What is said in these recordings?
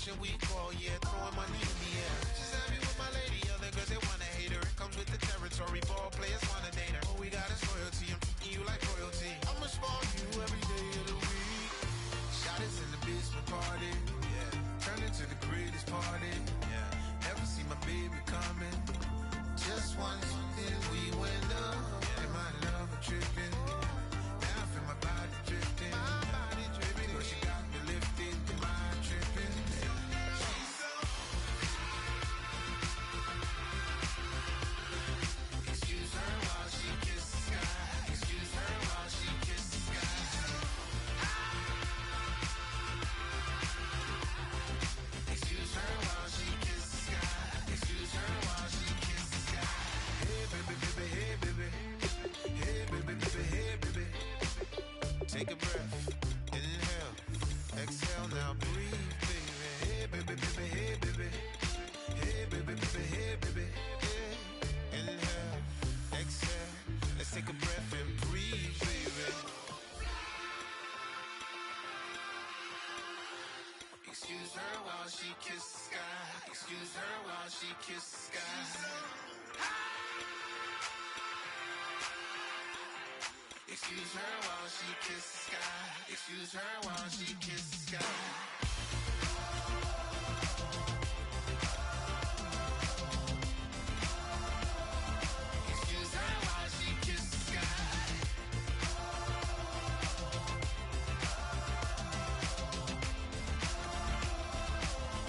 should we call? Yeah, throwing money in the air. Just happy with my lady, other girls they wanna hate her. It comes with the territory, ball players wanna date her. All we got is loyalty, I'm treating you like royalty. I'ma spoil you every day of the week. Shot is in the basement party, yeah. Turn into the greatest party, yeah. Never see my baby coming. Just once, then we went up. Yeah, my love a tripping. Now I feel my body drifting. My body dripping. But she got me lifted, my mind tripping. She's so. Excuse her while she kisses the sky. Excuse her while she kisses the sky. Excuse her while she kisses the sky. Excuse her while she kisses the sky. Hey baby, baby, hey baby. Hey baby, baby, hey baby. Take a breath, inhale, exhale, now breathe, baby. Hey baby, baby, hey baby. Hey baby, baby, hey baby. Hey. Inhale, exhale, let's take a breath and breathe, baby. Excuse her while she kisses the sky. Excuse her while she kisses the sky. Excuse her while she kisses the sky. Excuse her while she kisses the sky. Excuse her while she kisses the sky.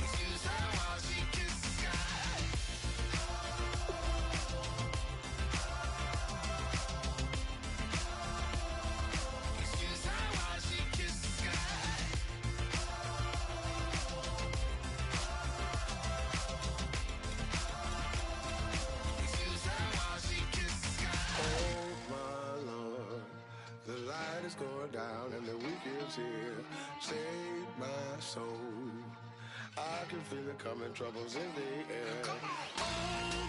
Excuse her while she kisses the sky. Excuse her while she kisses the sky. Excuse her while she kisses the sky. Oh my Lord, the light is going down and the week is here. Save my soul. I can feel it coming, troubles in the air. Oh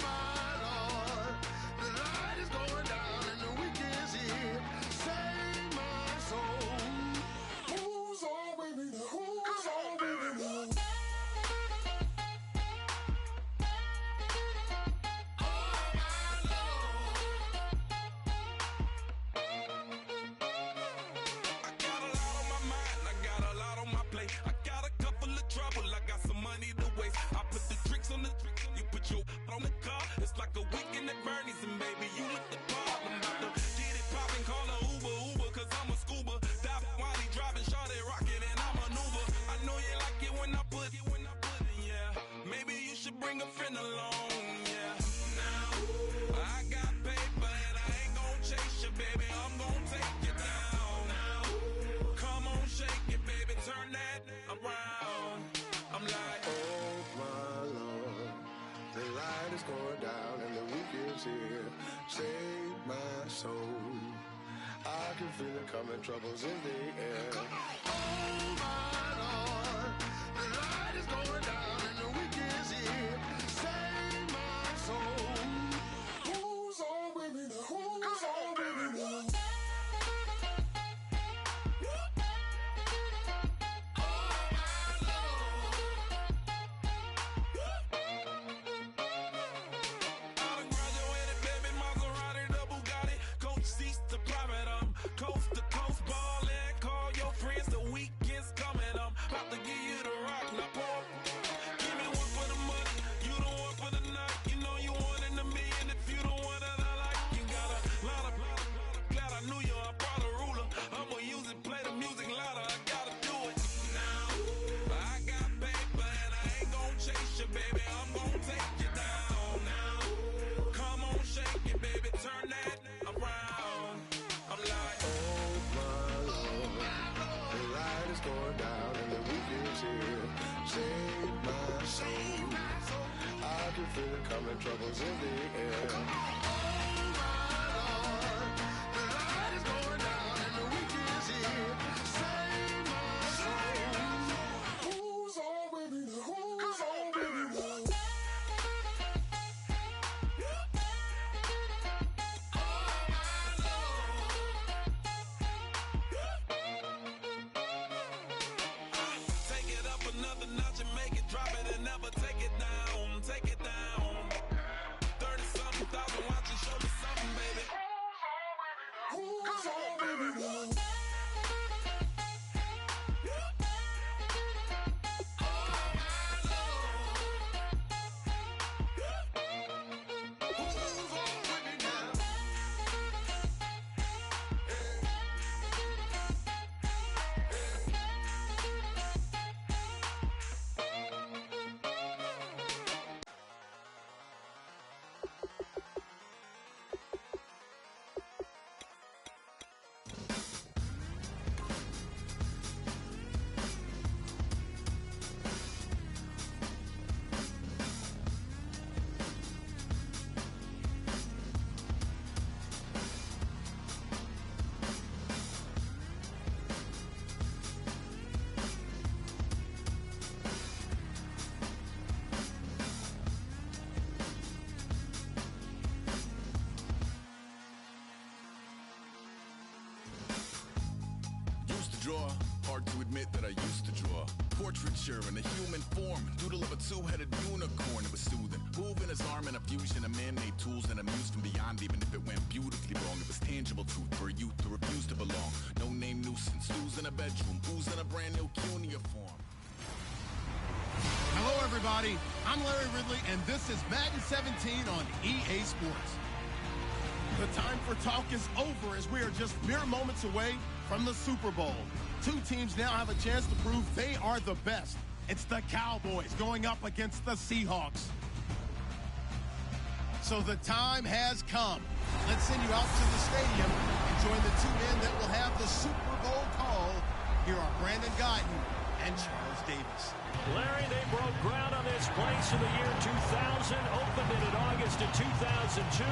my Lord, the light is going down and the week is here. Save my soul. Who's on with me now? Who's on with me now? I got a lot on my mind, I got a lot on my plate. I got a couple of trouble, I got some money to waste. I put the tricks on the you put your on the car. It's like a weekend at Bernie's, and baby, you look the part. I'm about to get it poppin', call a Uber, cause I'm a scuba. Dive while he driving, shot it, rocket, and I maneuver. I know you like it when I put it, yeah. Maybe you should bring a friend along, yeah. Now, I got paper and I ain't gon' chase you, baby. I'm gon' take you down. Now, come on, shake it, baby, turn that around. I'm like, Oh my Lord, the light is going down and the week is here. Save my soul. I can feel it coming, troubles in the air. Oh my Lord, the light is going down and the week is here. Save my soul. Who's on with me now? Who's on with me now? I done graduated, baby, Maserati, the Bugatti, coach seats to private, coast to coast ballin'. Call your friends, the weekend's coming, about to give you the rock, now pour hard to admit that I used to draw. Portraiture in a human form, doodle of a two-headed unicorn. It was soothing. Moving his arm in a fusion of man-made tools and amused from beyond, even if it went beautifully wrong. It was tangible truth for a youth to refuse to belong. No name nuisance, who's in a bedroom, who's in a brand new cuneiform. Hello, everybody. I'm Larry Ridley, and this is Madden 17 on EA Sports. The time for talk is over as we are just mere moments away from the Super Bowl. Two teams now have a chance to prove they are the best. It's the Cowboys going up against the Seahawks. So the time has come. Let's send you out to the stadium and join the two men that will have the Super Bowl call. Here are Brandon Guyton and Charles Davis. Larry, they broke ground on this place in the year 2000, opened it in August of 2002,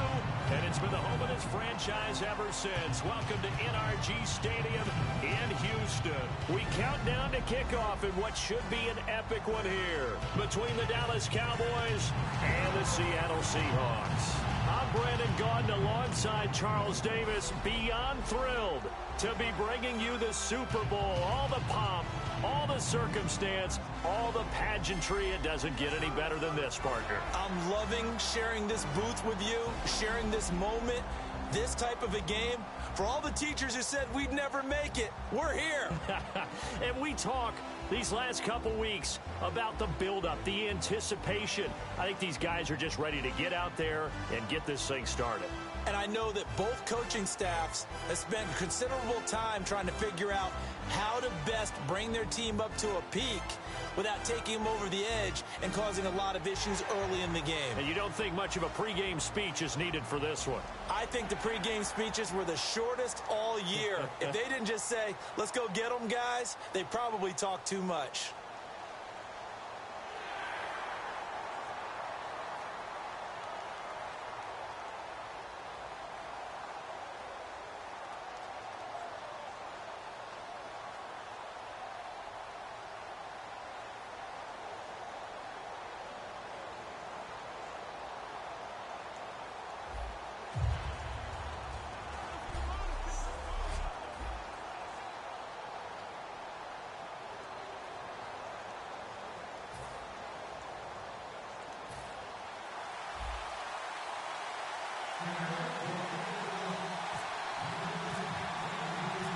and it's been the home of this franchise ever since. Welcome to NRG Stadium in Houston. We count down to kickoff in what should be an epic one here between the Dallas Cowboys and the Seattle Seahawks. I'm Brandon Gautin alongside Charles Davis, beyond thrilled to be bringing you the Super Bowl. All the pomp, all the circumstance, all the pageantry. It doesn't get any better than this, partner. I'm loving sharing this booth with you, sharing this moment, this type of a game. For all the teachers who said we'd never make it, we're here. And we talk these last couple weeks about the buildup, the anticipation. I think these guys are just ready to get out there and get this thing started. And I know that both coaching staffs have spent considerable time trying to figure out how to best bring their team up to a peak without taking them over the edge and causing a lot of issues early in the game. And you don't think much of a pregame speech is needed for this one? I think the pregame speeches were the shortest all year. If they didn't just say, let's go get them, guys, they probably talked too much.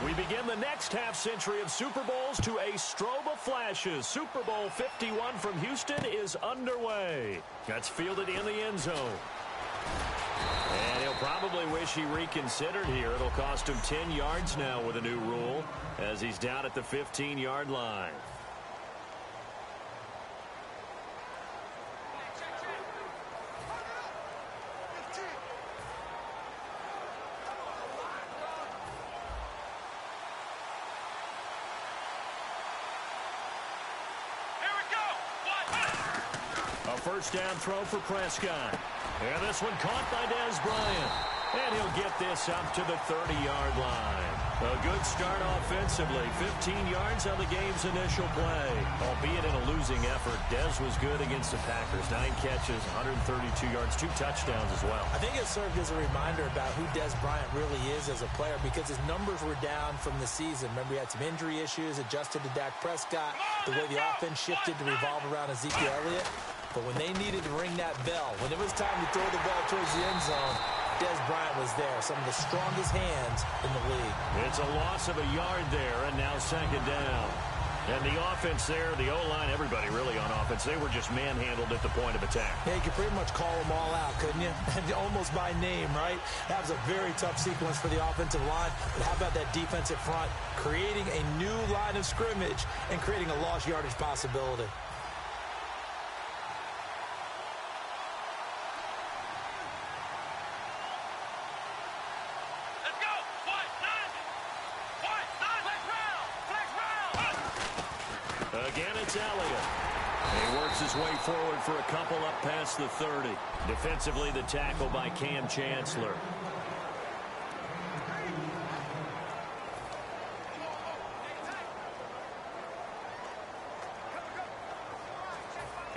We begin the next half-century of Super Bowls to a strobe of flashes. Super Bowl 51 from Houston is underway. That's fielded in the end zone. And he'll probably wish he reconsidered here. It'll cost him 10 yards now with a new rule as he's down at the 15-yard line. First down throw for Prescott. And this one caught by Dez Bryant. And he'll get this up to the 30-yard line. A good start offensively. 15 yards on the game's initial play. Albeit in a losing effort, Dez was good against the Packers. 9 catches, 132 yards, 2 touchdowns as well. I think it served as a reminder about who Dez Bryant really is as a player because his numbers were down from the season. Remember, he had some injury issues, adjusted to Dak Prescott, the way the offense shifted to revolve around Ezekiel Elliott. But when they needed to ring that bell, when it was time to throw the ball towards the end zone, Dez Bryant was there. Some of the strongest hands in the league. It's a loss of a yard there, and now second down. And the offense there, the O-line, everybody really on offense, they were just manhandled at the point of attack. Yeah, you could pretty much call them all out, couldn't you? Almost by name, right? That was a very tough sequence for the offensive line. But how about that defensive front creating a new line of scrimmage and creating a lost yardage possibility? Again, it's Elliott. He works his way forward for a couple up past the 30. Defensively, the tackle by Cam Chancellor.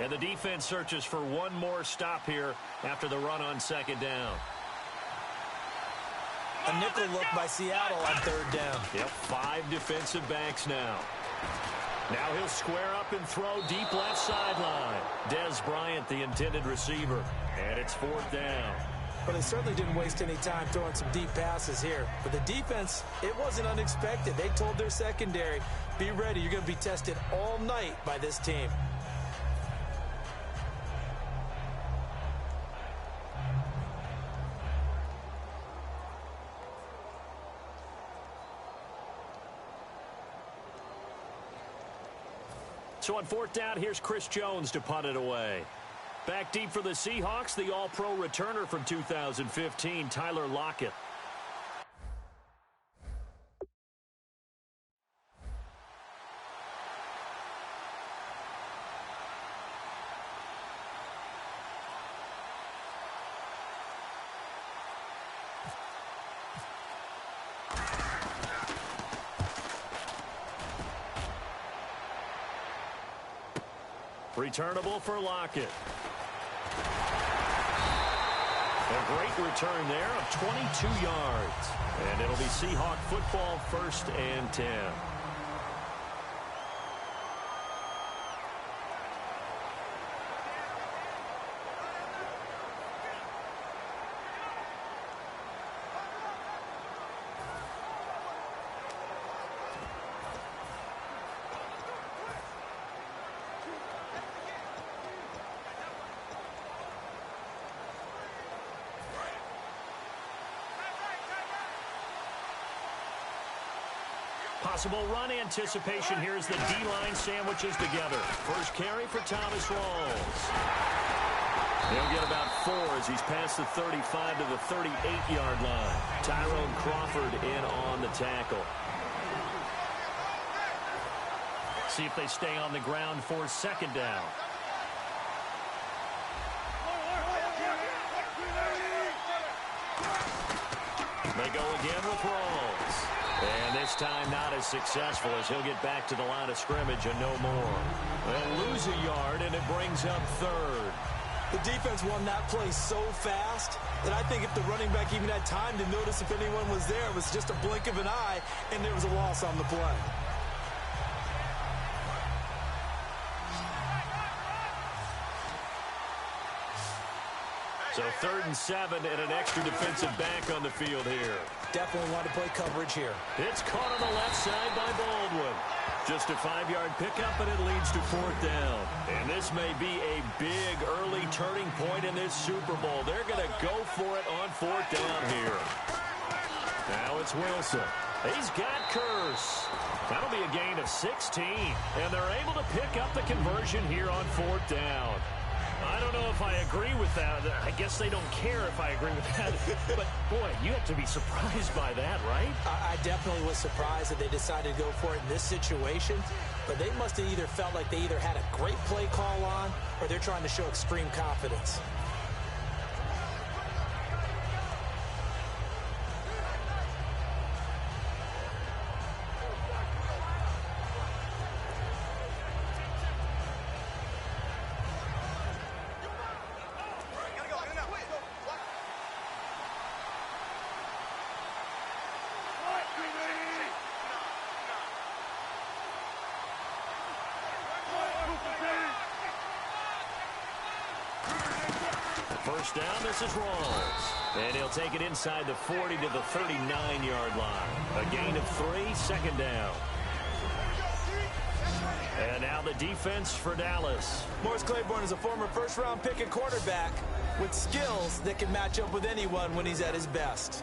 And the defense searches for one more stop here after the run on second down. A nickel look by Seattle on third down. Yep, 5 defensive backs now. Now he'll square up and throw deep left sideline. Des Bryant, the intended receiver. And it's 4th down. But they certainly didn't waste any time throwing some deep passes here. But the defense, it wasn't unexpected. They told their secondary, be ready. You're going to be tested all night by this team. So on 4th down, here's Chris Jones to punt it away. Back deep for the Seahawks, the All-Pro returner from 2015, Tyler Lockett. Returnable for Lockett. A great return there of 22 yards. And it'll be Seahawk football, 1st and 10. Possible run anticipation here as the D-line sandwiches together. First carry for Thomas Rawls. He'll get about 4 as he's past the 35 to the 38-yard line. Tyrone Crawford in on the tackle. See if they stay on the ground for 2nd down. They go again with Rawls. And this time not as successful as he'll get back to the line of scrimmage and no more. They'll lose a yard, and it brings up 3rd. The defense won that play so fast that I think if the running back even had time to notice if anyone was there, it was just a blink of an eye, and there was a loss on the play. So 3rd and 7 and an extra defensive back on the field here. Definitely want to play coverage here. It's caught on the left side by Baldwin. Just a 5-yard pickup, and it leads to 4th down. And this may be a big early turning point in this Super Bowl. They're going to go for it on 4th down here. Now it's Wilson. He's got Curse. That'll be a gain of 16. And they're able to pick up the conversion here on 4th down. I don't know if I agree with that. I guess they don't care if I agree with that. But, boy, you have to be surprised by that, right? I definitely was surprised that they decided to go for it in this situation. But they must have either felt like they either had a great play call on or they're trying to show extreme confidence. First down, this is Rawls. And he'll take it inside the 40 to the 39-yard line. A gain of 3, 2nd down. And now the defense for Dallas. Morris Claiborne is a former first-round pick at quarterback with skills that can match up with anyone when he's at his best.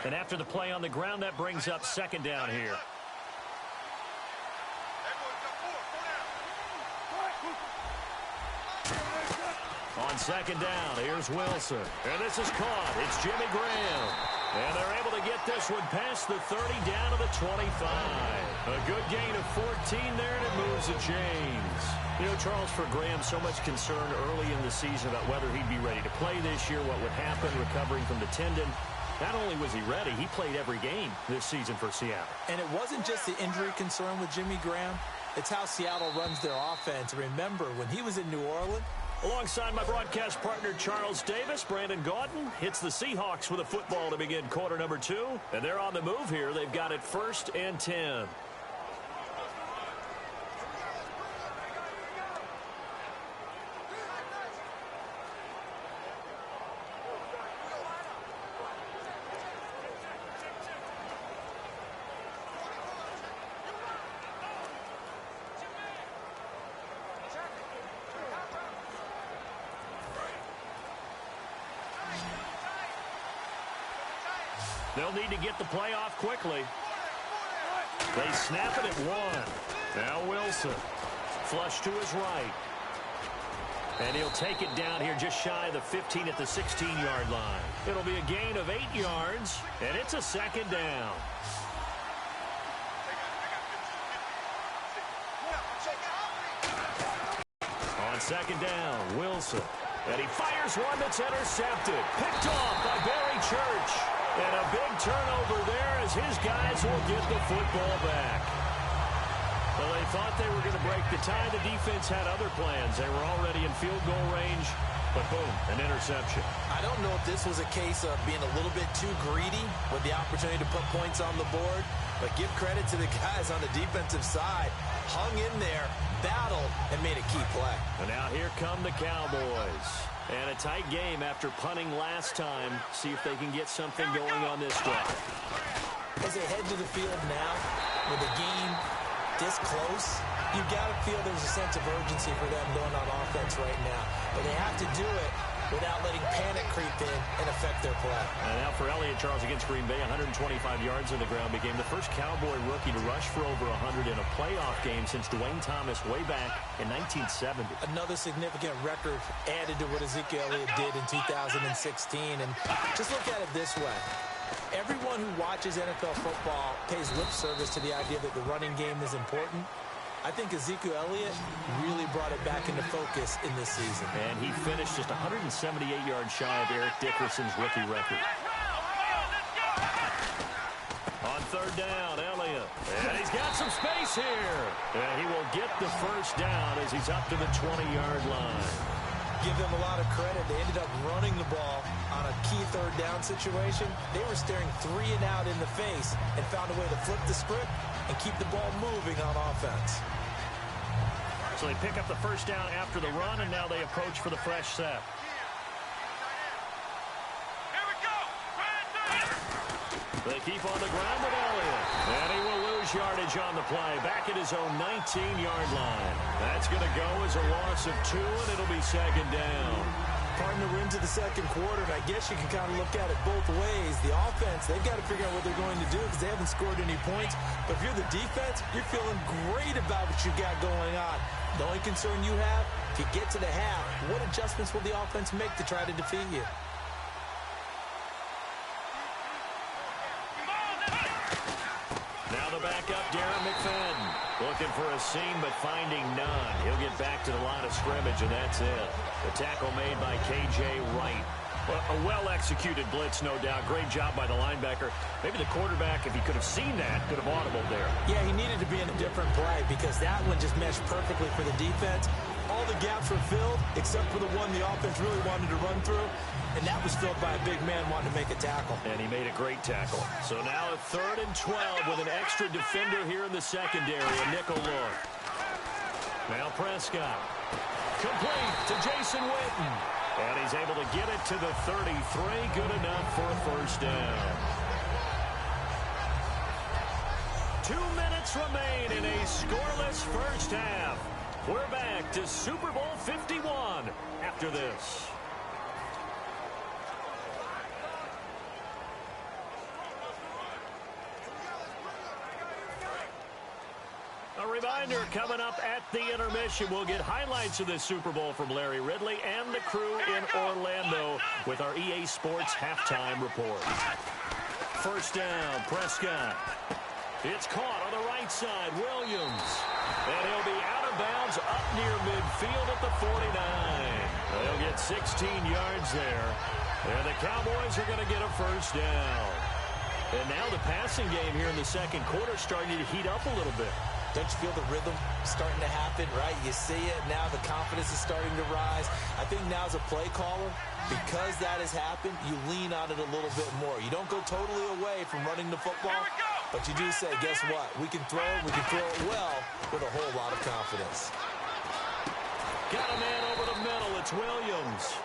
And after the play on the ground, that brings up 2nd down here. On 2nd down, here's Wilson. And this is caught. It's Jimmy Graham. And they're able to get this one past the 30 down to the 25. A good gain of 14 there, and it moves the chains. You know, Charles, for Graham, so much concern early in the season about whether he'd be ready to play this year, what would happen, recovering from the tendon. Not only was he ready, he played every game this season for Seattle. And it wasn't just the injury concern with Jimmy Graham. It's how Seattle runs their offense. Remember, when he was in New Orleans, alongside my broadcast partner, Charles Davis, Brandon Gaudin hits the Seahawks with a football to begin quarter number 2. And they're on the move here. They've got it 1st and 10. They'll need to get the play off quickly. They snap it at 1. Now Wilson. Flush to his right. And he'll take it down here just shy of the 15 at the 16-yard line. It'll be a gain of 8 yards, and it's a 2nd down. On 2nd down, Wilson. And he fires one that's intercepted. Picked off by Barry Church. And a big turnover there as his guys will get the football back. Well, they thought they were going to break the tie. The defense had other plans. They were already in field goal range, but boom, an interception. I don't know if this was a case of being a little bit too greedy with the opportunity to put points on the board, but give credit to the guys on the defensive side. Hung in there, battled, and made a key play. And now here come the Cowboys. And a tight game after punting last time. See if they can get something going on this drive. As they head to the field now, with the game this close, you've got to feel there's a sense of urgency for them going on offense right now. But they have to do it without letting panic creep in and affect their play. And now for Elliott, Charles, against Green Bay, 125 yards on the ground, became the first Cowboy rookie to rush for over 100 in a playoff game since Dwayne Thomas way back in 1970. Another significant record added to what Ezekiel Elliott did in 2016. And just look at it this way. Everyone who watches NFL football pays lip service to the idea that the running game is important. I think Ezekiel Elliott really brought it back into focus in this season. And he finished just 178 yards shy of Eric Dickerson's rookie record. On 3rd down, Elliott. And he's got some space here. And he will get the first down as he's up to the 20-yard line. Give them a lot of credit. They ended up running the ball on a key 3rd down situation. They were staring 3 and out in the face and found a way to flip the script and keep the ball moving on offense. So they pick up the first down after the run, and now they approach for the fresh set. Here we go. They keep on the ground with Elliott. And he will lose yardage on the play. Back at his own 19-yard line. That's going to go as a loss of 2, and it'll be 2nd down. Partner, we're into the 2nd quarter, and I guess you can kind of look at it both ways. The offense, they've got to figure out what they're going to do because they haven't scored any points. But if you're the defense, you're feeling great about what you got going on. The only concern you have, if you get to the half, what adjustments will the offense make to try to defeat you? Now the backup, Darren McFadden. Looking for a seam, but finding none. He'll get back to the line of scrimmage, and that's it. The tackle made by K.J. Wright. Well, a well-executed blitz, no doubt. Great job by the linebacker. Maybe the quarterback, if he could have seen that, could have audibled there. Yeah, he needed to be in a different play because that one just meshed perfectly for the defense. All the gaps were filled except for the one the offense really wanted to run through, and that was filled by a big man wanting to make a tackle. And he made a great tackle. So now a 3rd and 12 with an extra defender here in the secondary, a nickel look. Now Prescott. Complete to Jason Witten. And he's able to get it to the 33. Good enough for a first down. 2 minutes remain in a scoreless first half. We're back to Super Bowl 51 after this. A reminder, coming up at the intermission, we'll get highlights of this Super Bowl from Larry Ridley and the crew in Orlando with our EA Sports halftime report. First down, Prescott. It's caught on the right side, Williams. And he'll be out of of bounds up near midfield at the 49. They'll get 16 yards there. And the Cowboys are going to get a first down. And now the passing game here in the second quarter is starting to heat up a little bit. Don't you feel the rhythm starting to happen, right? You see it. Now the confidence is starting to rise. I think now as a play caller, because that has happened, you lean on it a little bit more. You don't go totally away from running the football, but you do say, guess what? We can throw it well with a whole lot of confidence. Got a man over the middle. It's Williams.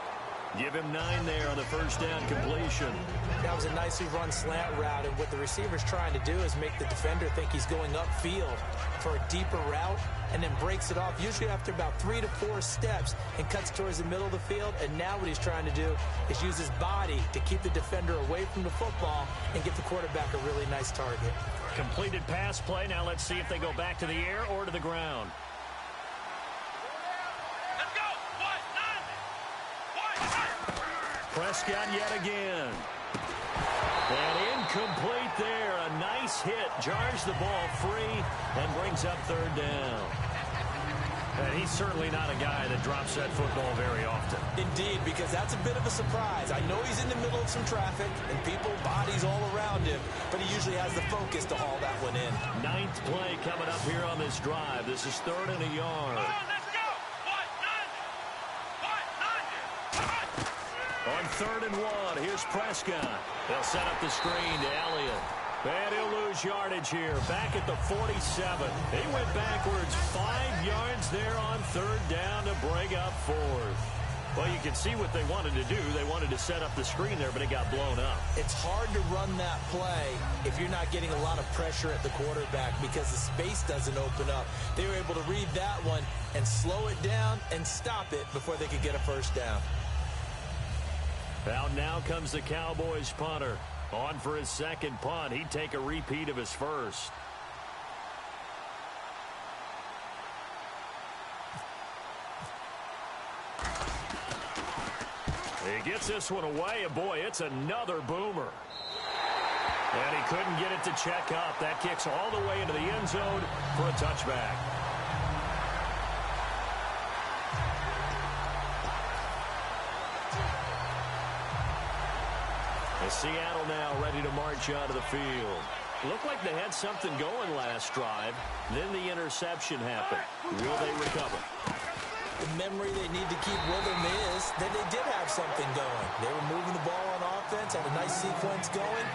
Give him 9 there on the first down completion. That was a nicely run slant route, and what the receiver's trying to do is make the defender think he's going upfield for a deeper route and then breaks it off, usually after about 3 to 4 steps, and cuts towards the middle of the field. And now what he's trying to do is use his body to keep the defender away from the football and get the quarterback a really nice target. Completed pass play. Now let's see if they go back to the air or to the ground. Prescott yet again. And incomplete there. A nice hit. Jars the ball free and brings up third down. And he's certainly not a guy that drops that football very often. Indeed, because that's a bit of a surprise. I know he's in the middle of some traffic and people, bodies all around him, but he usually has the focus to haul that one in. 9th play coming up here on this drive. This is 3rd and a yard. On 3rd and 1, here's Prescott. They'll set up the screen to Elliott. And he'll lose yardage here. Back at the 47. He went backwards 5 yards there on 3rd down to bring up 4th. Well, you can see what they wanted to do. They wanted to set up the screen there, but it got blown up. It's hard to run that play if you're not getting a lot of pressure at the quarterback because the space doesn't open up. They were able to read that one and slow it down and stop it before they could get a first down. Out now comes the Cowboys punter. On for his second punt. He'd take a repeat of his first. He gets this one away, and boy, it's another boomer. And he couldn't get it to check up. That kicks all the way into the end zone for a touchback. Seattle now ready to march out of the field. Looked like they had something going last drive. Then the interception happened. Will they recover? The memory they need to keep with them is that they did have something going. They were moving the ball on offense, had a nice sequence going.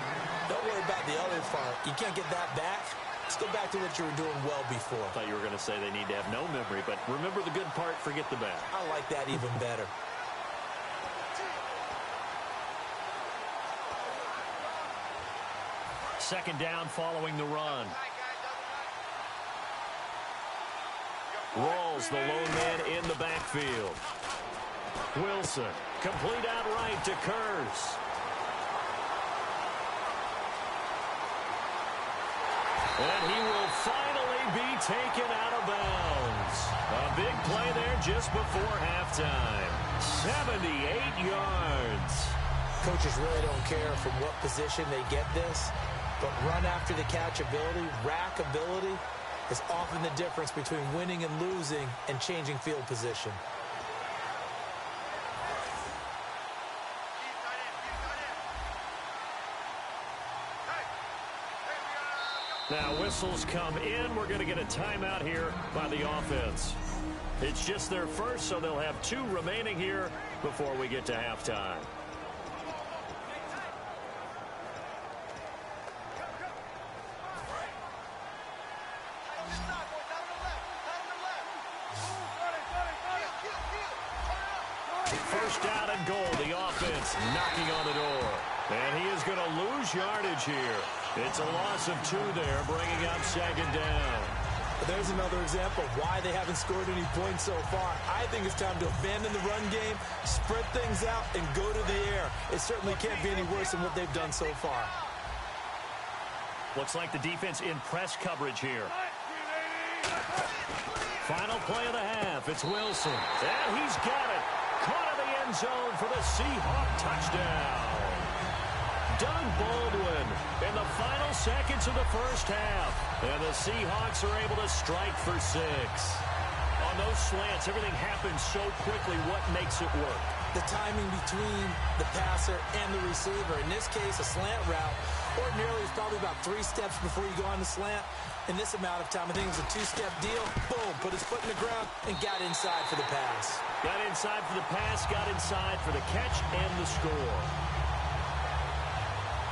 Don't worry about the other part. You can't get that back. Let's go back to what you were doing well before. I thought you were going to say they need to have no memory, but remember the good part, forget the bad. I like that even better. Second down following the run. Rolls the lone man in the backfield. Wilson, complete outright to Kurz. And he will finally be taken out of bounds. A big play there just before halftime. 78 yards. Coaches really don't care from what position they get this. But run after the catch ability, rack ability, is often the difference between winning and losing and changing field position. Now whistles come in. We're going to get a timeout here by the offense. It's just their first, so they'll have 2 remaining here before we get to halftime. First down and goal. The offense knocking on the door. And he is going to lose yardage here. It's a loss of 2 there, bringing up second down. There's another example of why they haven't scored any points so far. I think it's time to abandon the run game, spread things out, and go to the air. It certainly can't be any worse than what they've done so far. Looks like the defense in press coverage here. Final play of the half. It's Wilson. And he's got it. Caught in the end zone for the Seahawk touchdown. Doug Baldwin in the final seconds of the first half. And the Seahawks are able to strike for 6. those slants, everything happens so quickly. What makes it work? The timing between the passer and the receiver. In this case, a slant route ordinarily is probably about 3 steps before you go on the slant. In this amount of time, I think it was a 2-step deal. Boom, put his foot in the ground and got inside for the pass. Got inside for the pass, got inside for the catch and the score.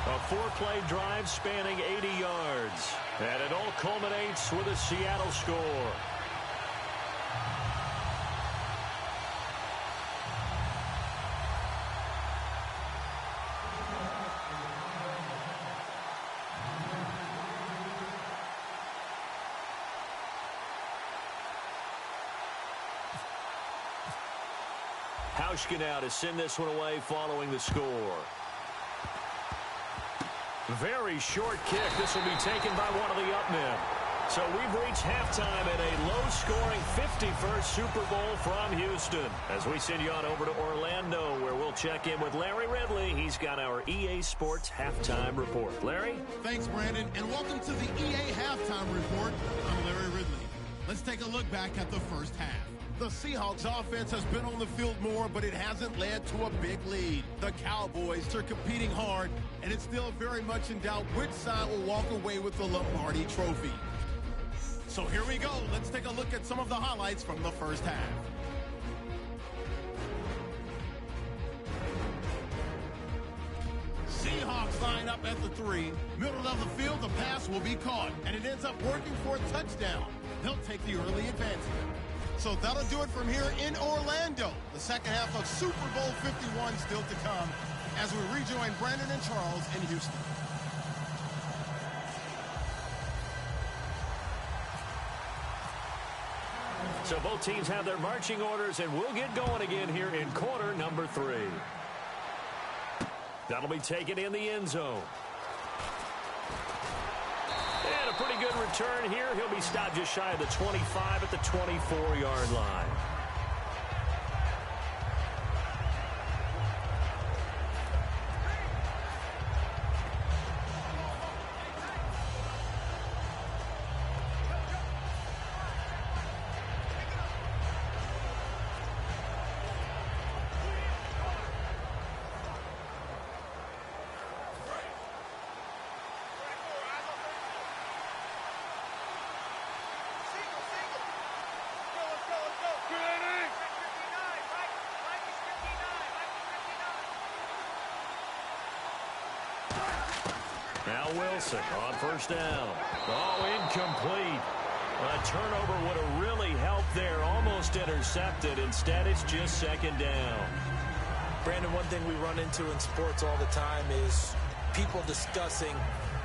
A 4-play drive spanning 80 yards. And it all culminates with a Seattle score. Hauschka now to send this one away following the score. Very short kick. This will be taken by one of the up men. So we've reached halftime at a low-scoring 51st Super Bowl from Houston. As we send you on over to Orlando, where we'll check in with Larry Ridley. He's got our EA Sports Halftime Report. Larry? Thanks, Brandon, and welcome to the EA Halftime Report. I'm Larry Ridley. Let's take a look back at the first half. The Seahawks offense has been on the field more, but it hasn't led to a big lead. The Cowboys are competing hard, and it's still very much in doubt which side will walk away with the Lombardi Trophy. So here we go. Let's take a look at some of the highlights from the first half. Seahawks line up at the 3. Middle of the field, the pass will be caught, and it ends up working for a touchdown. They'll take the early advantage. So that'll do it from here in Orlando. The second half of Super Bowl 51 still to come as we rejoin Brandon and Charles in Houston. So both teams have their marching orders, and we'll get going again here in quarter number 3. That'll be taken in the end zone. And a pretty good return here. He'll be stopped just shy of the 25 at the 24-yard line. Now Wilson on first down. Oh, incomplete. A turnover would have really helped there. Almost intercepted. Instead, it's just second down. Brandon, one thing we run into in sports all the time is people discussing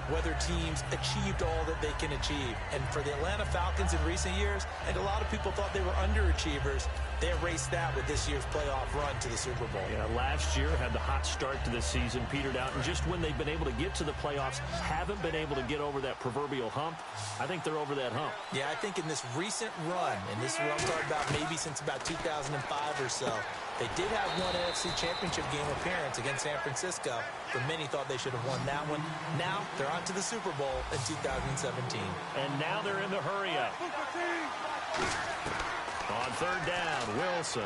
whether teams achieved all that they can achieve. And for the Atlanta Falcons in recent years, and a lot of people thought they were underachievers, they erased that with this year's playoff run to the Super Bowl. Yeah, last year had the hot start to the season, petered out, and just when they've been able to get to the playoffs, haven't been able to get over that proverbial hump. I think they're over that hump. Yeah, I think in this recent run, and this is what I'm talking about maybe since about 2005 or so, they did have one NFC Championship game appearance against San Francisco, but many thought they should have won that one. Now they're on to the Super Bowl in 2017. And now they're in the hurry-up. On third down, Wilson.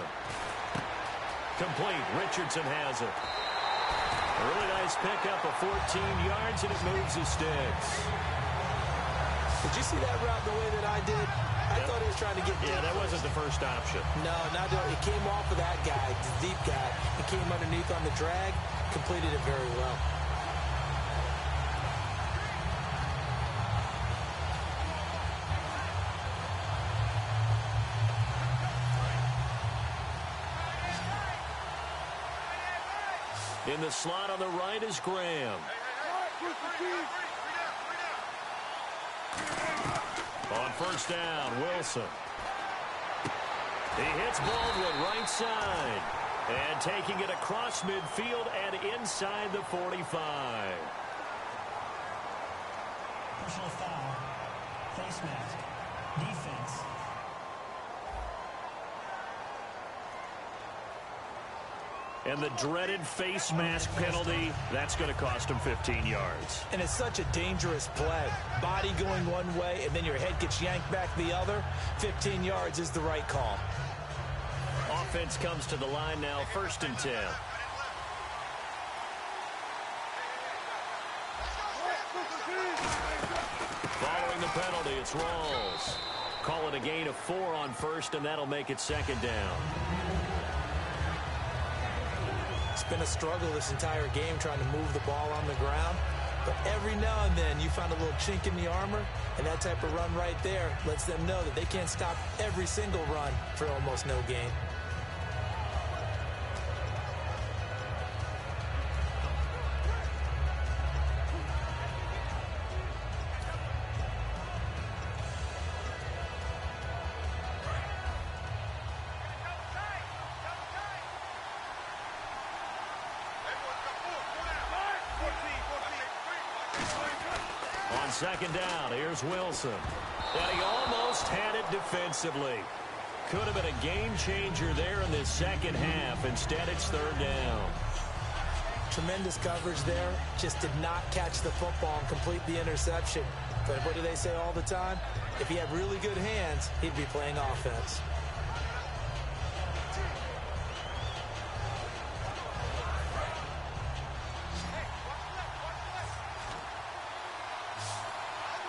Complete. Richardson has it. A really nice pickup of 14 yards, and it moves the sticks. Did you see that route the way that I did? I thought he was trying to get deep. Yeah, that wasn't the first option. No, not doing it. It came off of that guy, the deep guy. It came underneath on the drag, completed it very well. In the slot on the right is Graham. On first down, Wilson. He hits Baldwin right side. And taking it across midfield and inside the 45. Personal foul. Face mask. Defense. And the dreaded face mask penalty, that's going to cost him 15 yards. And it's such a dangerous play. Body going one way, and then your head gets yanked back the other. 15 yards is the right call. Offense comes to the line now, 1st and 10. Following the penalty, it's Rawls. Call it a gain of 4 on 1st, and that'll make it 2nd down. It's been a struggle this entire game trying to move the ball on the ground. But every now and then you find a little chink in the armor, and that type of run right there lets them know that they can't stop every single run for almost no gain. On 2nd down, here's Wilson. And he almost had it defensively. Could have been a game changer there in this 2nd half. Instead, it's 3rd down. Tremendous coverage there. Just did not catch the football and complete the interception. But what do they say all the time? If he had really good hands, he'd be playing offense.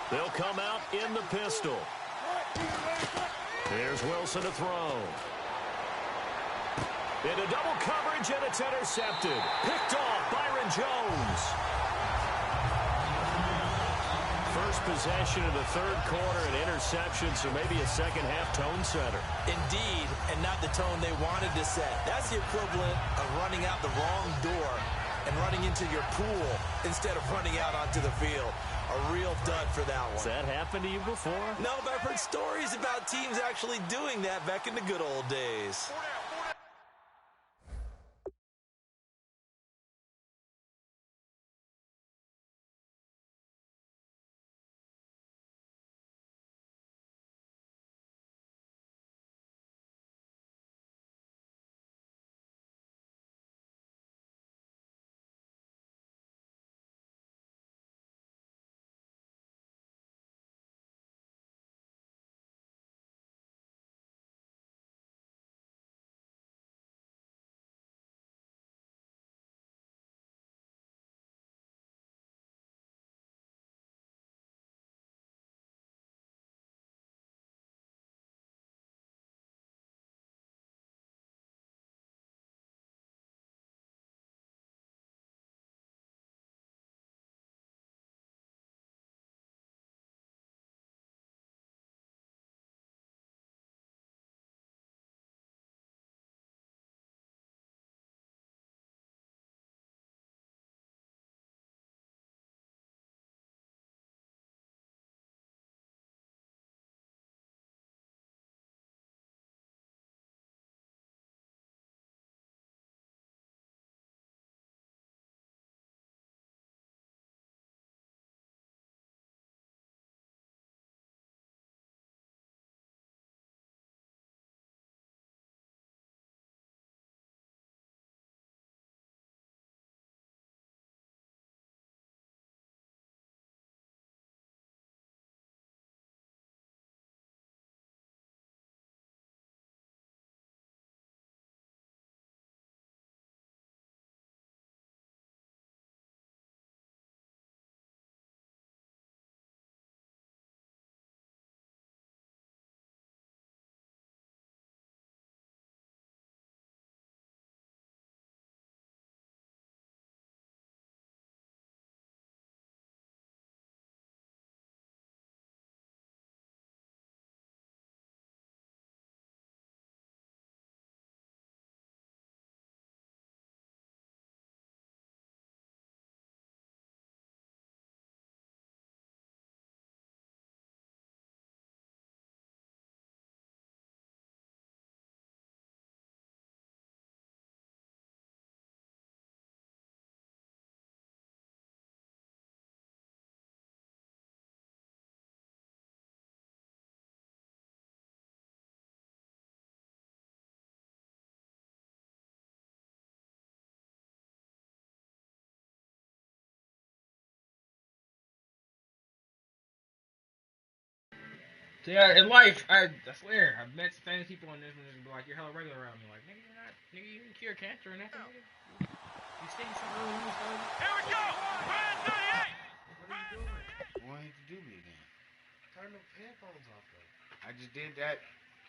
They'll come out in the pistol. Here's Wilson to throw. Into double coverage, and it's intercepted. Picked off Byron Jones. First possession of the 3rd quarter, an interception, so maybe a 2nd half tone setter. Indeed, and not the tone they wanted to set. That's the equivalent of running out the wrong door and running into your pool instead of running out onto the field. A real dud for that one. Has that happened to you before? No, but I've heard stories about teams actually doing that back in the good old days. See, in life, I swear, I've met some famous people in this and just be like, you're hella regular around me. Like, nigga, you're not, nigga, you didn't cure cancer or nothing, nigga. You stayed so early in this study. Here we go! Brad 38! What are you doing? Wanting to do me again. Turn the headphones off, though. I just did that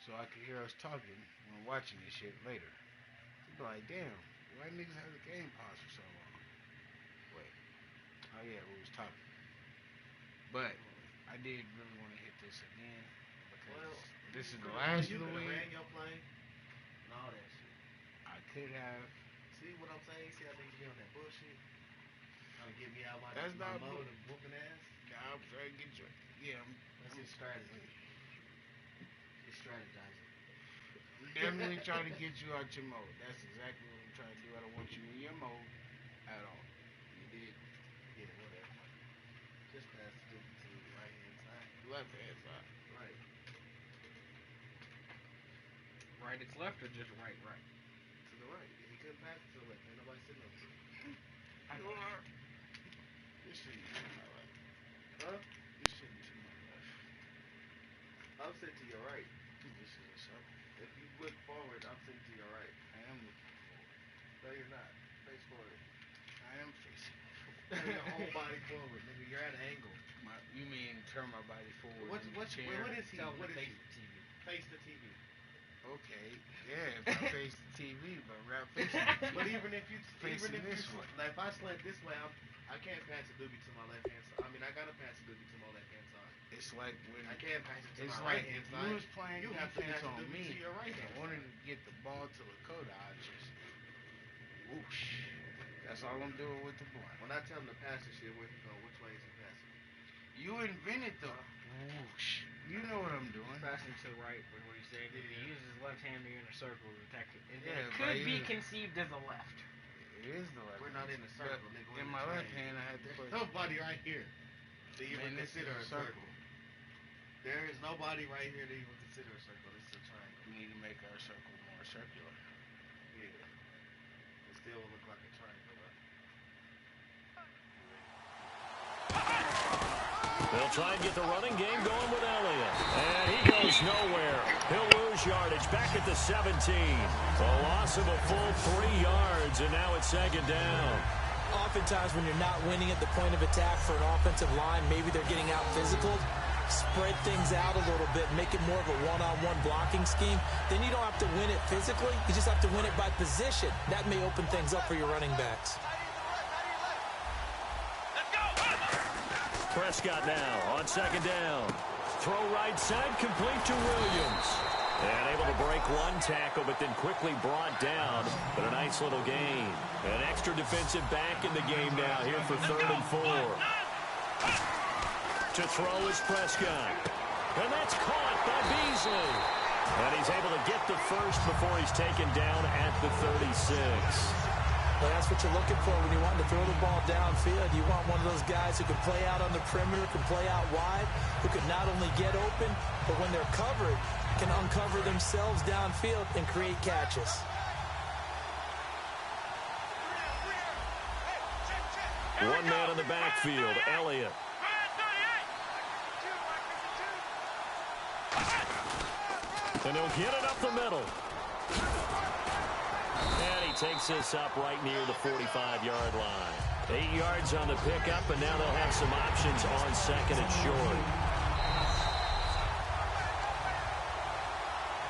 so I could hear us talking when watching this shit later. You'd be like, damn, why niggas have the game paused for so long? Wait. Oh, yeah, we was talking. But I did really want to hit this again because this is the last of the way. You your plane and all that shit. I could have. See what I'm saying? See how niggas be on that bullshit? Trying to get me out my mode and whooping ass? Nah, I'm trying to get you. Yeah, that's his strategy. He's strategizing. I'm definitely trying to get you out your mode. That's exactly what I'm trying to do. I don't want you in your mode at all. You did? Yeah, whatever. Just pass the dude to the right hand side. Left hand side. Right. Right, it's left or just right? To the right. He couldn't pass it to the left. Ain't nobody sitting up there. This shouldn't be to my right. Huh? This shouldn't be to my left. I'm sitting to your right. This is a circle. If you look forward, I'm sitting to your right. I am looking forward. No, you're not. Face forward. I am facing forward. Turn your whole body forward, nigga. You're at an angle. You mean turn my body forward? What is he? What is he? Face the TV. Okay, yeah, if I face the TV, but we're not facing the TV. But even if you this way. Like if I slant this way, I can't pass the doobie to my left hand side. I mean, I gotta pass the doobie to my left hand side. It's like when I can't pass it to it's my like right hand if side. you was playing you have to pass defense the on doobie me. to your right hand In order to get the ball to Lakota, I just whoosh. That's all I'm doing with the ball. When I tell him to pass the shit, where he go? Which way is he passing? You invented the whoosh. You know what I'm doing. Passing to the right, but what he said, if he uses his left hand, you're in a circle to attack it. It Yeah, could be conceived as a left. It is the left. We're not in a circle, nigga. In my left hand, I had to put nobody right here to even this is consider a a circle. There is nobody right here to even consider a circle. This is a triangle. We need to make our circle more circular. Yeah. It still will look like a triangle, right? They'll try and get the running game going with Elliott. And he goes nowhere. He'll lose yardage back at the 17. A loss of a full 3 yards, and now it's second down. Oftentimes when you're not winning at the point of attack for an offensive line, maybe they're getting out physical, spread things out a little bit, make it more of a one-on-one blocking scheme. Then you don't have to win it physically. You just have to win it by position. That may open things up for your running backs. Prescott now on second down. Throw right side, complete to Williams. And able to break one tackle, but then quickly brought down. But a nice little gain. An extra defensive back in the game now here for 3rd and 4. To throw is Prescott. And that's caught by Beasley. And he's able to get the first before he's taken down at the 36. Well, that's what you're looking for when you want to throw the ball downfield. You want one of those guys who can play out on the perimeter, can play out wide, who can not only get open, but when they're covered, can uncover themselves downfield and create catches. One man in the backfield, Elliott. And he'll get it up the middle. And he takes this up right near the 45-yard line. 8 yards on the pickup, and now they'll have some options on second and short.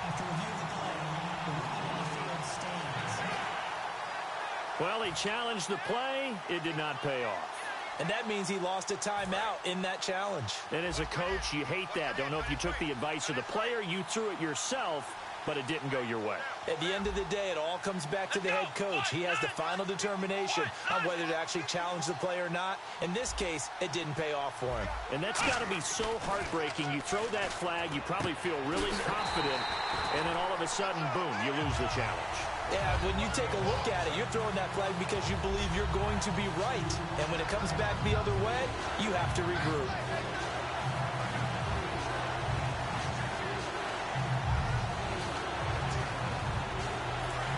After review of the play, the run on the field stands. Well, he challenged the play. It did not pay off. And that means he lost a timeout in that challenge. And as a coach, you hate that. Don't know if you took the advice of the player. You threw it yourself, but it didn't go your way. At the end of the day, it all comes back to the head coach. He has the final determination on whether to actually challenge the play or not. In this case, it didn't pay off for him. And that's got to be so heartbreaking. You throw that flag, you probably feel really confident, and then all of a sudden, boom, you lose the challenge. Yeah, when you take a look at it, you're throwing that flag because you believe you're going to be right. And when it comes back the other way, you have to regroup.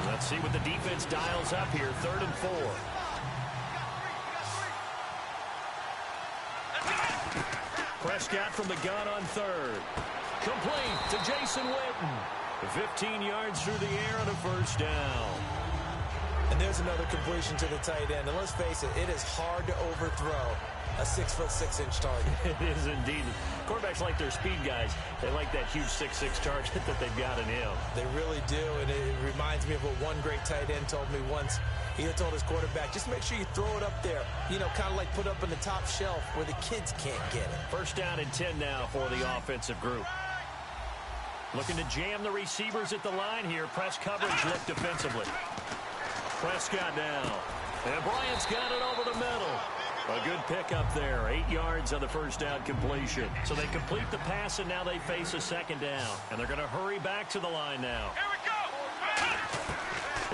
Let's see what the defense dials up here. 3rd and 4. Prescott from the gun on 3rd. Complete to Jason Witten. 15 yards through the air on a first down. And there's another completion to the tight end. And let's face it, it is hard to overthrow a 6'6" target. It is indeed. Quarterbacks like their speed guys. They like that huge 6'6" target that they've got in him. They really do, and it reminds me of what one great tight end told me once. He had told his quarterback, just make sure you throw it up there, kind of like put up on the top shelf where the kids can't get it. First down and 10 now for the offensive group. Looking to jam the receivers at the line here. Press coverage look defensively. Prescott now. And Bryant's got it over the middle. A good pickup there. 8 yards on the first down completion. So they complete the pass, and now they face a second down. And they're going to hurry back to the line now. Here we go!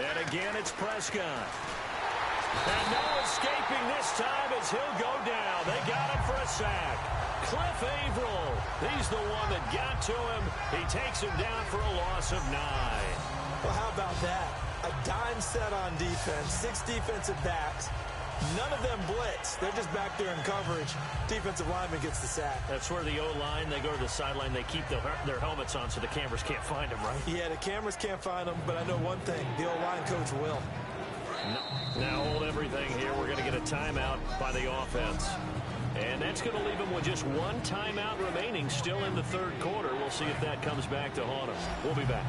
And again, it's Prescott. And no escaping this time as he'll go down. They got him for a sack. Cliff Averill, he's the one that got to him. He takes him down for a loss of 9. Well, how about that? A dime set on defense, 6 defensive backs. None of them blitz. They're just back there in coverage. Defensive lineman gets the sack. That's where the O-line, they go to the sideline, they keep their helmets on so the cameras can't find them, right? Yeah, the cameras can't find them, but I know one thing. The O-line coach will. Now hold everything here. We're going to get a timeout by the offense. And that's going to leave them with just one timeout remaining still in the third quarter. We'll see if that comes back to haunt them. We'll be back.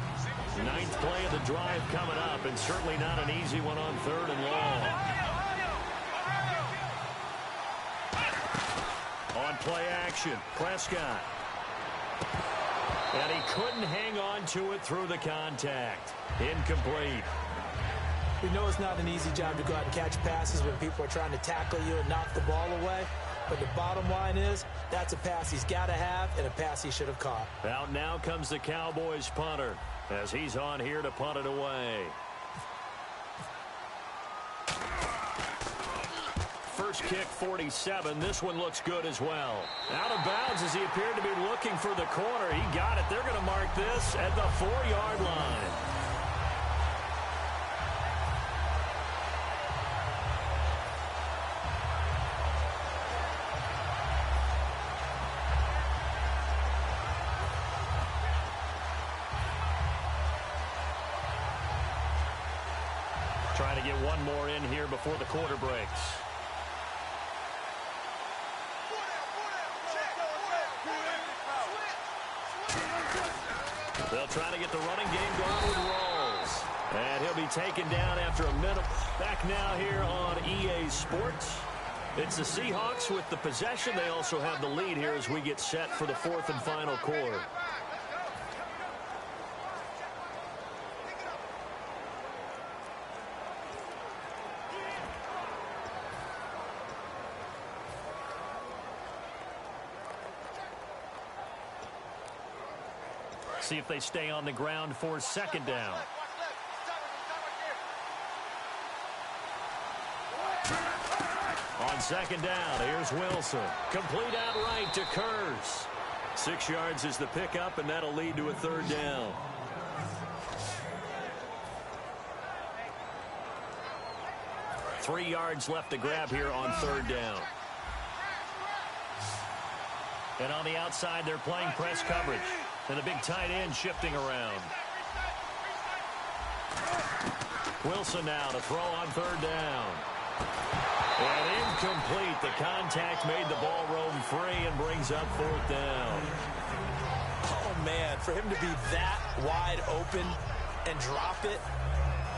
9th play of the drive coming up, and certainly not an easy one on 3rd and long. On play action, Prescott. And he couldn't hang on to it through the contact. Incomplete. We know it's not an easy job to go out and catch passes when people are trying to tackle you and knock the ball away. But the bottom line is, that's a pass he's got to have and a pass he should have caught. Out now comes the Cowboys punter as he's on here to punt it away. First kick, 47. This one looks good as well. Out of bounds as he appeared to be looking for the corner. He got it. They're going to mark this at the 4-yard line. Trying to get one more in here before the quarter breaks. They'll try to get the running game going with Rawls. And he'll be taken down after a minute. Back now here on EA Sports. It's the Seahawks with the possession. They also have the lead here as we get set for the 4th and final quarter. See if they stay on the ground for 2nd down. On 2nd down, here's Wilson. Complete outright to Kurz. 6 yards is the pickup, and that'll lead to a 3rd down. Three yards left to grab here on 3rd down. And on the outside, they're playing press coverage. And the big tight end shifting around. Wilson now to throw on 3rd down. And incomplete. The contact made the ball roam free and brings up 4th down. Oh, man, for him to be that wide open and drop it.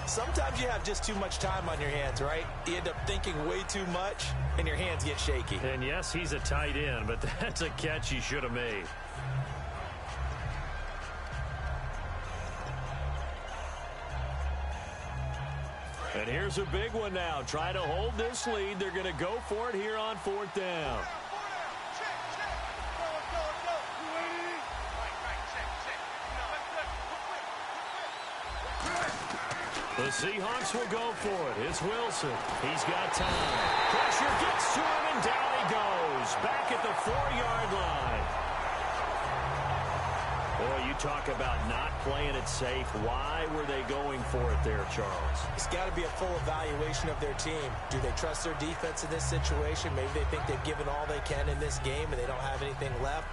Sometimes you have just too much time on your hands, right? You end up thinking way too much, and your hands get shaky. And yes, he's a tight end, but that's a catch he should have made. And here's a big one now. Try to hold this lead. They're going to go for it here on 4th down. The Seahawks will go for it. It's Wilson. He's got time. Pressure gets to him, and down he goes. Back at the 4-yard line. Boy, you talk about not playing it safe. Why were they going for it there, Charles? It's got to be a full evaluation of their team. Do they trust their defense in this situation? Maybe they think they've given all they can in this game and they don't have anything left.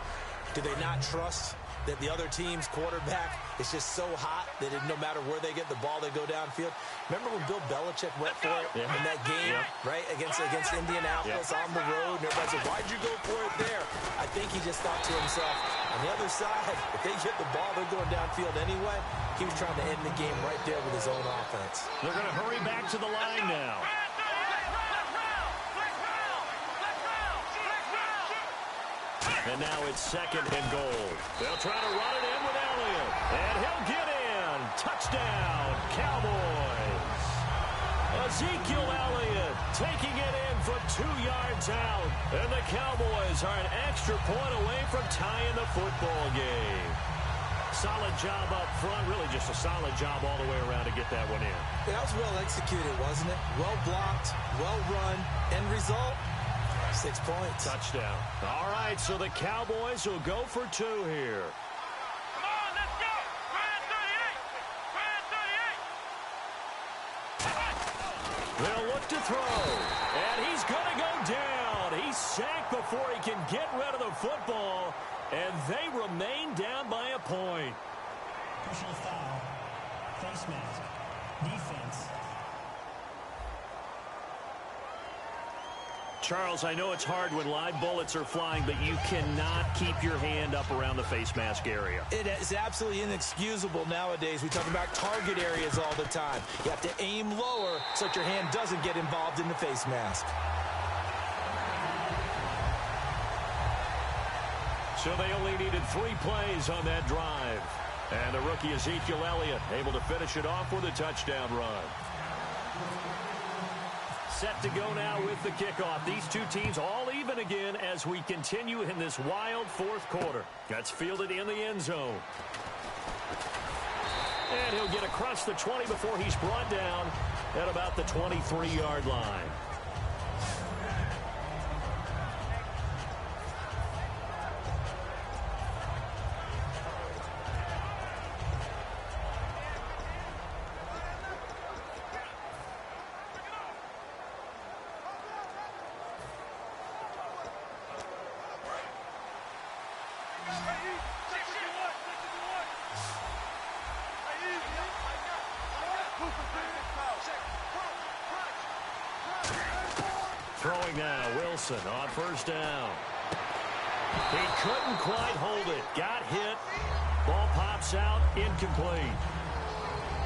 Do they not trust that the other team's quarterback is just so hot that no matter where they get the ball, they go downfield. Remember when Bill Belichick went for it in that game, right, against Indianapolis on the road? And everybody said, why'd you go for it there? I think he just thought to himself, on the other side, if they get the ball, they're going downfield anyway. He was trying to end the game right there with his own offense. They're going to hurry back to the line now. And now it's 2nd and goal. They'll try to run it in with Elliott. And he'll get in. Touchdown, Cowboys. Ezekiel Elliott taking it in from 2 yards out. And the Cowboys are an extra point away from tying the football game. Solid job up front. Really just a solid job all the way around to get that one in. That was well executed, wasn't it? Well blocked, well run. End result, 6 points. Touchdown. All right, so the Cowboys will go for 2 here. Come on, let's go. Ryan 38. They'll look to throw. And he's going to go down. He's sacked before he can get rid of the football. And they remain down by a point. Personal foul. Face mask. Defense. Charles, I know it's hard when live bullets are flying, but you cannot keep your hand up around the face mask area. It is absolutely inexcusable nowadays. We talk about target areas all the time. You have to aim lower so that your hand doesn't get involved in the face mask. So they only needed 3 plays on that drive. And the rookie Ezekiel Elliott able to finish it off with a touchdown run. Set to go now with the kickoff. These two teams all even again as we continue in this wild 4th quarter. That's fielded in the end zone. And he'll get across the 20 before he's brought down at about the 23-yard line. Throwing now, Wilson on 1st down. He couldn't quite hold it. Got hit. Ball pops out, incomplete.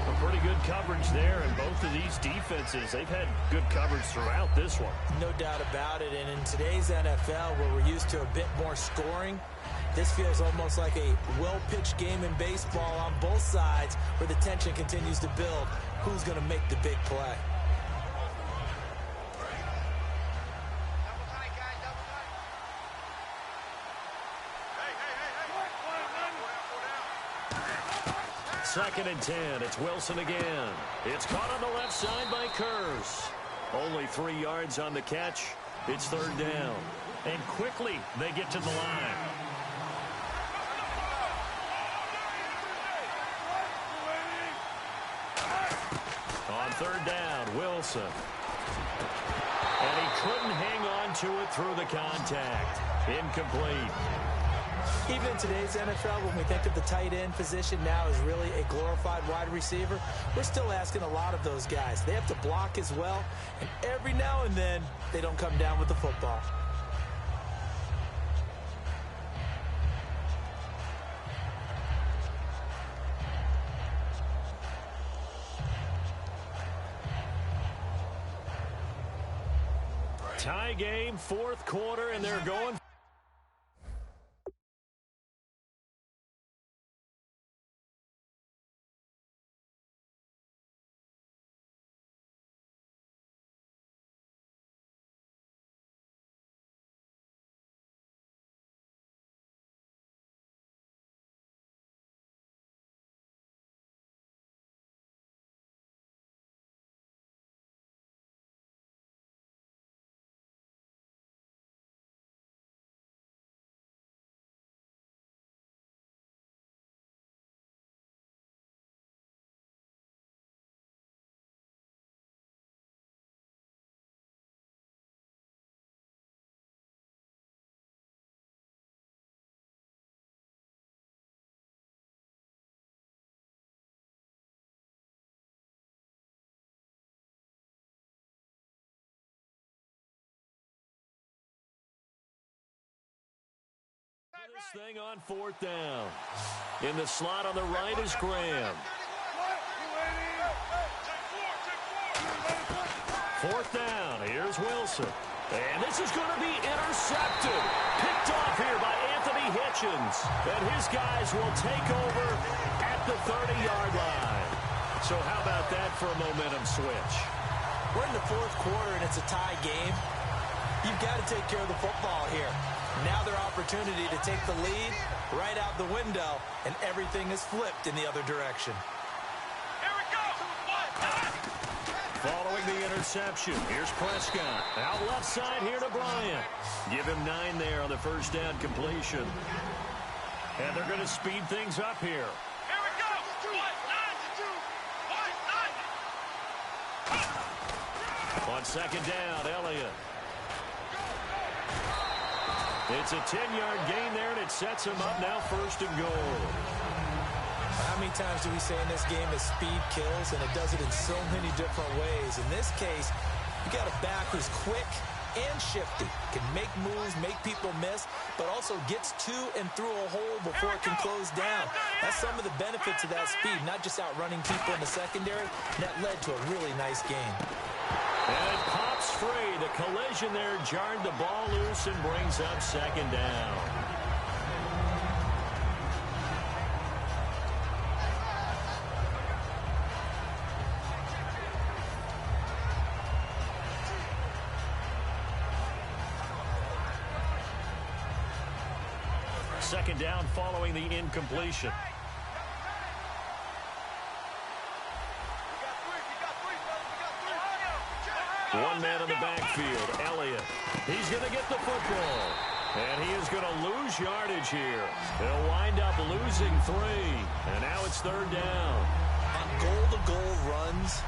A pretty good coverage there, and both of these defenses, they've had good coverage throughout this one. No doubt about it, and in today's NFL, where we're used to a bit more scoring, this feels almost like a well-pitched game in baseball on both sides, where the tension continues to build. Who's going to make the big play? Second and 10. It's Wilson again. It's caught on the left side by Kurz. Only 3 yards on the catch. It's 3rd down. And quickly they get to the line. On 3rd down, Wilson. And he couldn't hang on to it through the contact. Incomplete. Even in today's NFL, when we think of the tight end position now as really a glorified wide receiver, we're still asking a lot of those guys. They have to block as well, and every now and then, they don't come down with the football. Tie game, 4th quarter, and they're going this thing on 4th down. In the slot on the right is Graham. 4th down. Here's Wilson. And this is going to be intercepted. Picked off here by Anthony Hitchens. And his guys will take over at the 30-yard line. So how about that for a momentum switch? We're in the 4th quarter, and it's a tie game. You've got to take care of the football here. Now their opportunity to take the lead right out the window, and everything is flipped in the other direction. Here we go. Following the interception, here's Prescott. Out left side here to Bryant. Give him 9 there on the first down completion. And they're going to speed things up here. Here we go. 1-9. On second down, Elliott. It's a 10-yard gain there, and it sets him up now 1st and goal. How many times do we say in this game that speed kills, and it does it in so many different ways? In this case, you got a back who's quick and shifty, can make moves, make people miss, but also gets to and through a hole before it can close down. That's some of the benefits of that speed, not just outrunning people in the secondary. And that led to a really nice game. And it pops free. The collision there jarred the ball loose and brings up 2nd down. Second down following the incompletion. One man in the backfield, Elliott. He's going to get the football. And he is going to lose yardage here. He'll wind up losing 3. And now it's 3rd down. On goal-to-goal runs,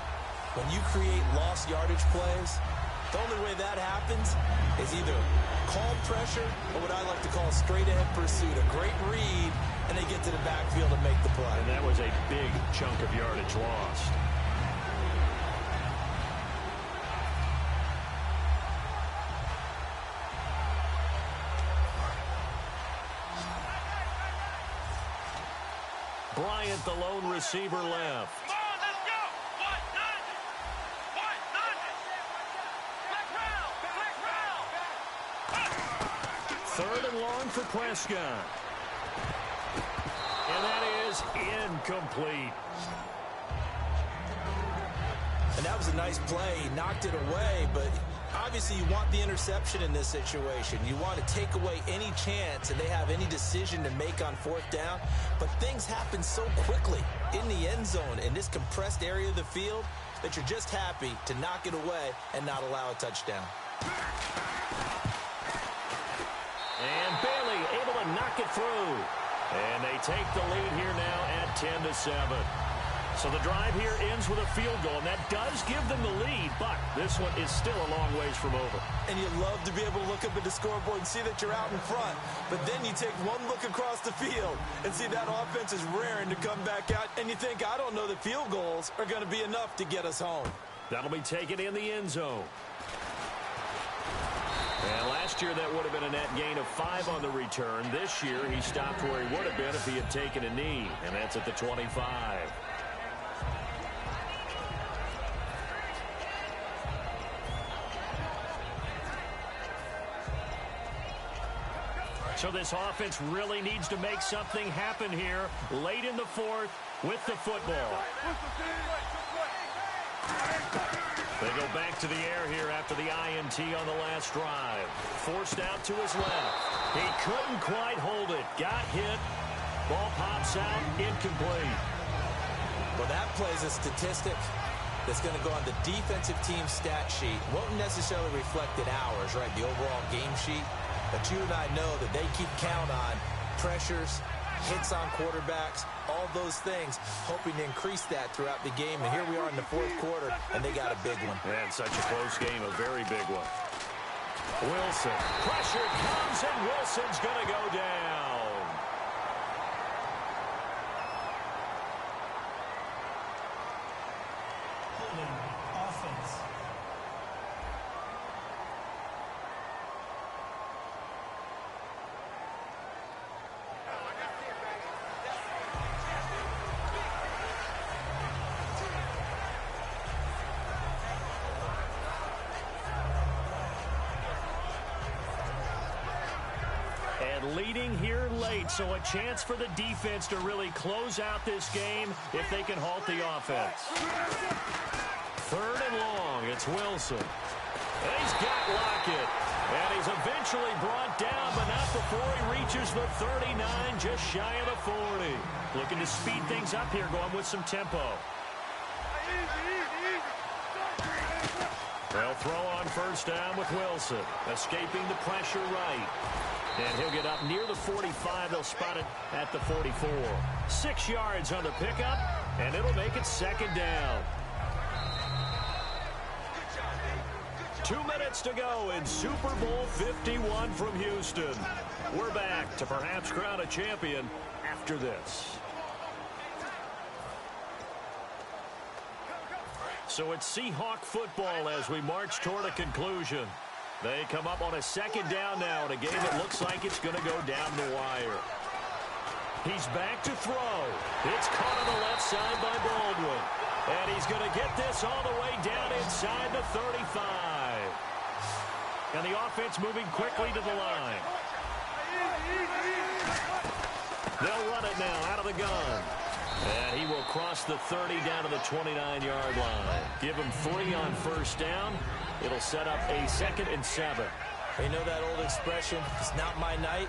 when you create lost yardage plays, the only way that happens is either called pressure or what I like to call straight-ahead pursuit. A great read, and they get to the backfield and make the play. And that was a big chunk of yardage lost. Bryant, the lone receiver, left. Come on, let's go. 1-9. 3rd and long for Prescott. And that is incomplete. And that was a nice play. He knocked it away, but obviously you want the interception in this situation. You want to take away any chance and they have any decision to make on 4th down. But things happen so quickly in the end zone in this compressed area of the field that you're just happy to knock it away and not allow a touchdown. And Bailey able to knock it through. And they take the lead here now at 10-7. So the drive here ends with a field goal, and that does give them the lead, but this one is still a long ways from over. And you love to be able to look up at the scoreboard and see that you're out in front, but then you take one look across the field and see that offense is raring to come back out, and you think, I don't know that field goals are going to be enough to get us home. That'll be taken in the end zone. And last year that would have been a net gain of 5 on the return. This year he stopped where he would have been if he had taken a knee, and that's at the 25. So this offense really needs to make something happen here late in the 4th with the football. They go back to the air here after the INT on the last drive. Forced out to his left. He couldn't quite hold it. Got hit. Ball pops out. Incomplete. Well, that plays a statistic that's going to go on the defensive team stat sheet. Won't necessarily reflect in ours, right, the overall game sheet. But you and I know that they keep count on pressures, hits on quarterbacks, all those things, hoping to increase that throughout the game. And here we are in the 4th quarter, and they got a big one. And such a close game, a very big one. Wilson. Pressure comes, and Wilson's going to go down. Offense. but leading here late, so a chance for the defense to really close out this game if they can halt the offense. 3rd and long. It's Wilson. And he's got Lockett. And he's eventually brought down, but not before he reaches the 39, just shy of the 40. Looking to speed things up here, going with some tempo. They'll throw on 1st down with Wilson, escaping the pressure right. And he'll get up near the 45. They'll spot it at the 44. 6 yards on the pickup, and it'll make it 2nd down. 2 minutes to go in Super Bowl 51 from Houston. We're back to perhaps crown a champion after this. So it's Seahawk football as we march toward a conclusion. They come up on a 2nd down now in a game that looks like it's going to go down the wire. He's back to throw. It's caught on the left side by Baldwin. And he's going to get this all the way down inside the 35. And the offense moving quickly to the line. They'll run it now out of the gun. And he will cross the 30 down to the 29-yard line. Give him 3 on 1st down. It'll set up a 2nd and 7. You know that old expression, it's not my night?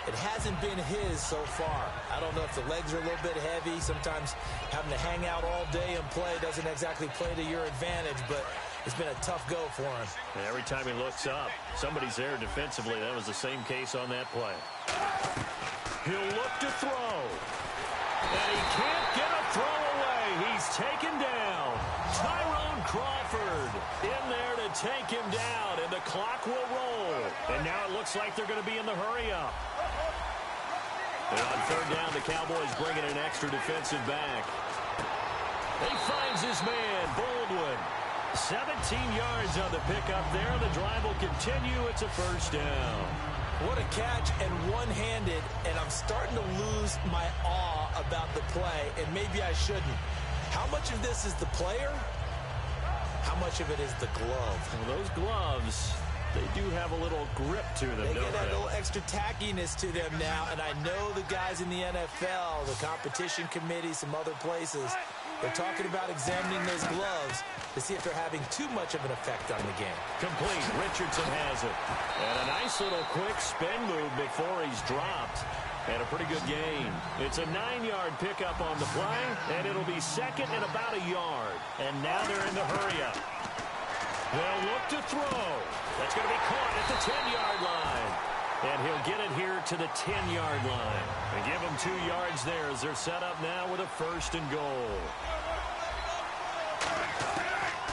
It hasn't been his so far. I don't know if the legs are a little bit heavy. Sometimes having to hang out all day and play doesn't exactly play to your advantage, but it's been a tough go for him. And every time he looks up, somebody's there defensively. That was the same case on that play. He'll look to throw. And he can't get a throw away. He's taken down. Tyrone Crawford in there to take him down, and the clock will roll. And now it looks like they're going to be in the hurry-up. And on 3rd down, the Cowboys bringing an extra defensive back. He finds his man, Baldwin. 17 yards on the pickup there. The drive will continue. It's a 1st down. What a catch, and one-handed, and I'm starting to lose my awe about the play, and maybe I shouldn't. How much of this is the player? How much of it is the glove? Well, those gloves, they do have a little grip to them, They don't get that little extra tackiness to them now, and I know the guys in the NFL, the competition committee, some other places, they're talking about examining those gloves to see if they're having too much of an effect on the game. Complete. Richardson has it. And a nice little quick spin move before he's dropped. And a pretty good gain. It's a 9-yard pickup on the play, and it'll be 2nd and about a yard. And now they're in the hurry-up. They'll look to throw. That's going to be caught at the 10-yard line. And he'll get it here to the 10-yard line. And give him 2 yards there as they're set up now with a 1st and goal.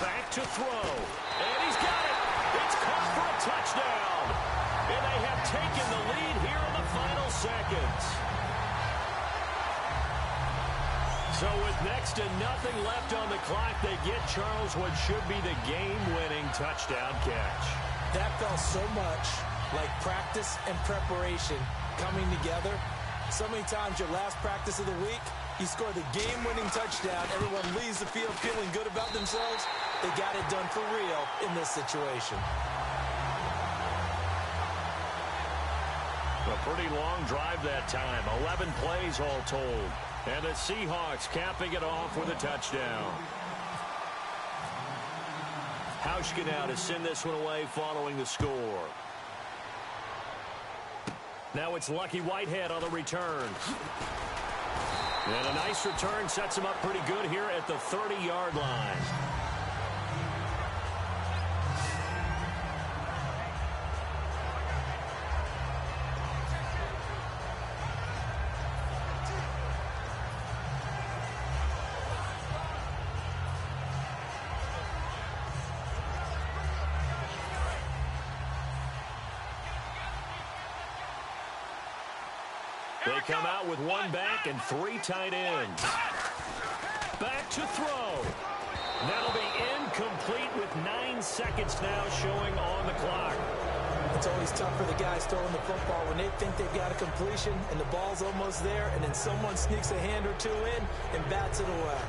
Back to throw. And he's got it. It's caught for a touchdown. And they have taken the lead here in the final seconds. So with next to nothing left on the clock, they get Charles what should be the game-winning touchdown catch. That felt so much like practice and preparation coming together. So many times your last practice of the week, you score the game-winning touchdown. Everyone leaves the field feeling good about themselves. They got it done for real in this situation. A pretty long drive that time. 11 plays all told. And the Seahawks capping it off with a touchdown. Hauschka now to send this one away following the score. Now it's Lucky Whitehead on the return. And a nice return sets him up pretty good here at the 30-yard line. They come out with 1 back and 3 tight ends. Back to throw. That'll be incomplete with 9 seconds now showing on the clock. It's always tough for the guys throwing the football when they think they've got a completion and the ball's almost there, and then someone sneaks a hand or 2 in and bats it away.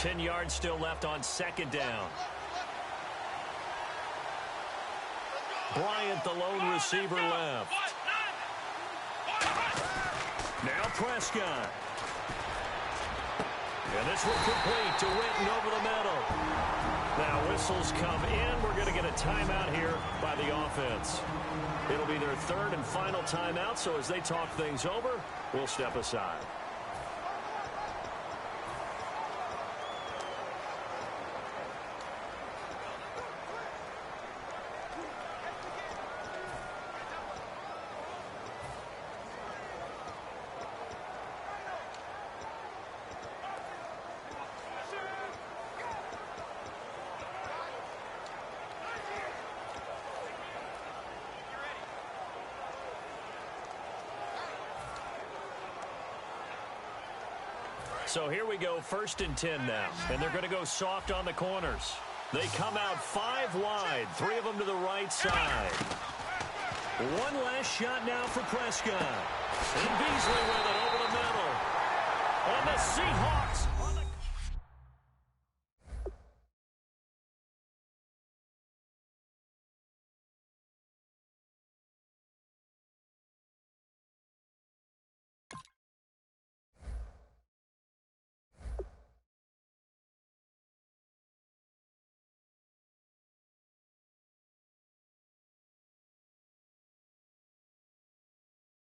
10 yards still left on second down. Bryant, the lone receiver, left. Now Prescott. And this will complete to Witten over the middle. Now whistles come in. We're going to get a timeout here by the offense. It'll be their third and final timeout, so as they talk things over, we'll step aside. So here we go, 1st and 10 now. And they're going to go soft on the corners. They come out 5 wide, 3 of them to the right side. One last shot now for Prescott. And Beasley with it over the middle. And the Seahawks